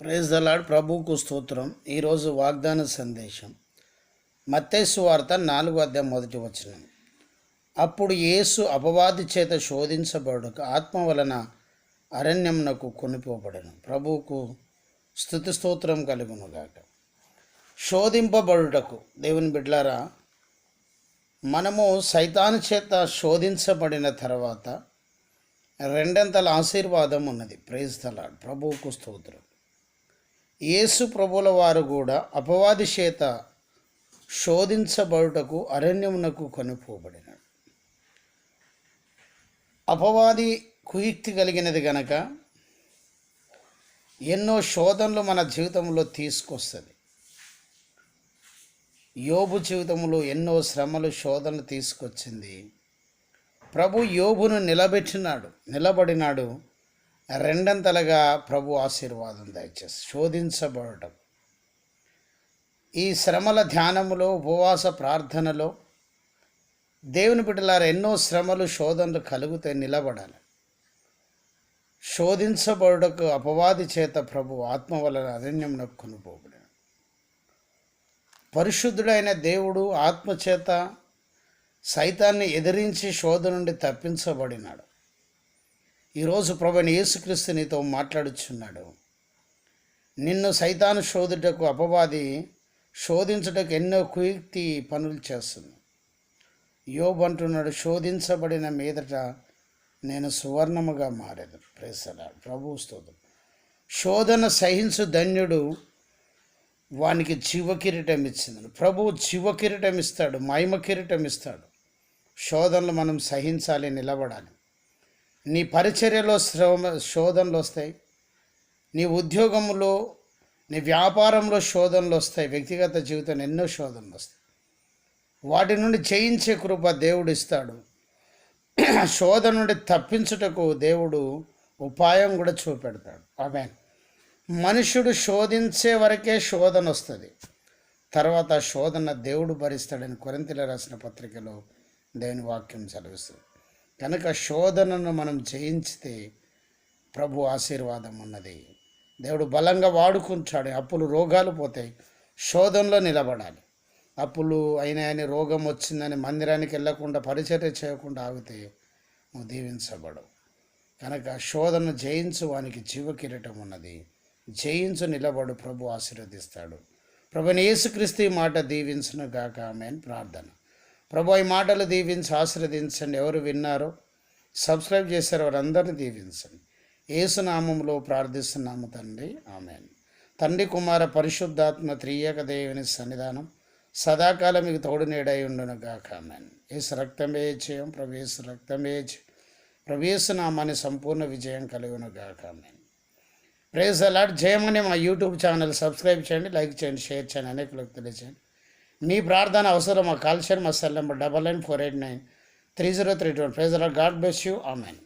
Praise the lord. ప్రభువుకు స్తోత్రం. ఈరోజు వాగ్దాన సందేశం మత్తయి సువార్త 4:1. అప్పుడు యేసు అపవాది చేత శోధించబడుటకు ఆత్మ వలన అరణ్యమునకు కొనిపోబడెను. ప్రభువుకు స్తుతి స్తోత్రం కలుగునుగాక. శోధింపబడుటకు దేవుని బిడ్డలారా, మనము సైతాను చేత శోధించబడిన తర్వాత రెండంతల ఆశీర్వాదం ఉన్నది. Praise the lord. ప్రభువుకు స్తోత్రం. యేసు ప్రభుల వారు కూడా అపవాది చేత శోధించబడుటకు అరణ్యమునకు కొనిపోబడినాడు. అపవాది కుయుక్తి కలిగినది గనక ఎన్నో శోధనలు మన జీవితంలో తీసుకొస్తుంది. యోబు జీవితంలో ఎన్నో శ్రమలు శోధనలు తీసుకొచ్చింది. ప్రభు యోబును నిలబడినాడు. రెండంతలుగా ప్రభు ఆశీర్వాదం దయచేసి శోధించబడటం. ఈ శ్రమల ధ్యానములో, ఉపవాస ప్రార్థనలో దేవుని బిడ్డలారా, ఎన్నో శ్రమలు శోధనలు కలిగితే నిలబడాలి. శోధించబడుటకు అపవాది చేత ప్రభు ఆత్మ వలన అరణ్యమునకు కొనిపోబడాడు. పరిశుద్ధుడైన దేవుడు ఆత్మచేత సైతాన్ని ఎదిరించి శోధన నుండి తప్పించబడినాడు. ఈరోజు ప్రభువైన యేసుక్రీస్తు నీతో మాట్లాడుచున్నాడు. నిన్ను సైతాను శోధుటకు, అపవాది శోధించుటకు ఎన్నో కుయుక్తి పనులు చేస్తుంది. యోబు అంటున్నాడు, శోధించబడిన మీదట నేను సువర్ణముగా మారేది. Praise the lord. ప్రభువు స్తోత్రం. శోధన సహించు ధన్యుడు, వానికి జీవ కిరీటం ఇచ్చింది. ప్రభువు జీవ కిరీటం ఇస్తాడు, మహిమ కిరీటం ఇస్తాడు. శోధనలు మనం సహించాలి, నిలబడాలి. నీ పరిచర్యలో శోధనలు వస్తాయి, నీ ఉద్యోగంలో, నీ వ్యాపారంలో శోధనలు వస్తాయి, వ్యక్తిగత జీవితంలో ఎన్నో శోధనలు వస్తాయి. వాటి నుండి జయించే కృప దేవుడు ఇస్తాడు. శోధన నుండి తప్పించుటకు దేవుడు ఉపాయం కూడా చూపెడతాడు. ఆమేన్. మనుషుడు శోధించే వరకే శోధన వస్తుంది, తర్వాత శోధన దేవుడు భరిస్తాడని కొరింథీయులకు రాసిన పత్రికలో దేవుని వాక్యం చదివిస్తుంది. కనుక శోధనను మనం జయించితే ప్రభు ఆశీర్వాదం ఉన్నది. దేవుడు బలంగా వాడుకుంటాడు. అప్పులు, రోగాలు పోతాయి. శోధనలో నిలబడాలి. అప్పులు అయినాయని, రోగం వచ్చిందని మందిరానికి వెళ్ళకుండా, పరిచర్య చేయకుండా ఆగితే నువ్వు దీవించబడవు. కనుక శోధన జయించు, వానికి జీవ కిరీటం ఉన్నది. జయించు, నిలబడు, ప్రభు ఆశీర్వదిస్తాడు. ప్రభువైన యేసుక్రీస్తు ఈ మాట దీవించును గాక. ఆమేన్. ప్రార్థన. ప్రభు ఈ మాటలు దీవించి ఆశీర్వదించండి. ఎవరు విన్నారో, సబ్స్క్రైబ్ చేశారో వారందరినీ దీవించండి. యేసు నామములో ప్రార్థిస్తున్నాము తండ్రి. ఆమేన్. తండ్రి, కుమార, పరిశుద్ధాత్మ త్రియేక దేవుని సన్నిధానం సదాకాలం మీకు తోడు నీడై ఉండును గాక. ఆమేన్. యేసు రక్తమే జయం. ప్రభు యేసు రక్తమే జయం. ప్రభు యేసు నామాన్ని సంపూర్ణ విజయం కలుగును గాక. ఆమేన్. Praise the lord. జయమని మా యూట్యూబ్ ఛానల్ సబ్స్క్రైబ్ చేయండి, లైక్ చేయండి, షేర్ చేయండి, అనేకులకు తెలియజేయండి. మీ ప్రార్థన అవసరం, మా కాల్ చేయండి. మా cell number 9948930321. Praise the lord. God bless you. Amen.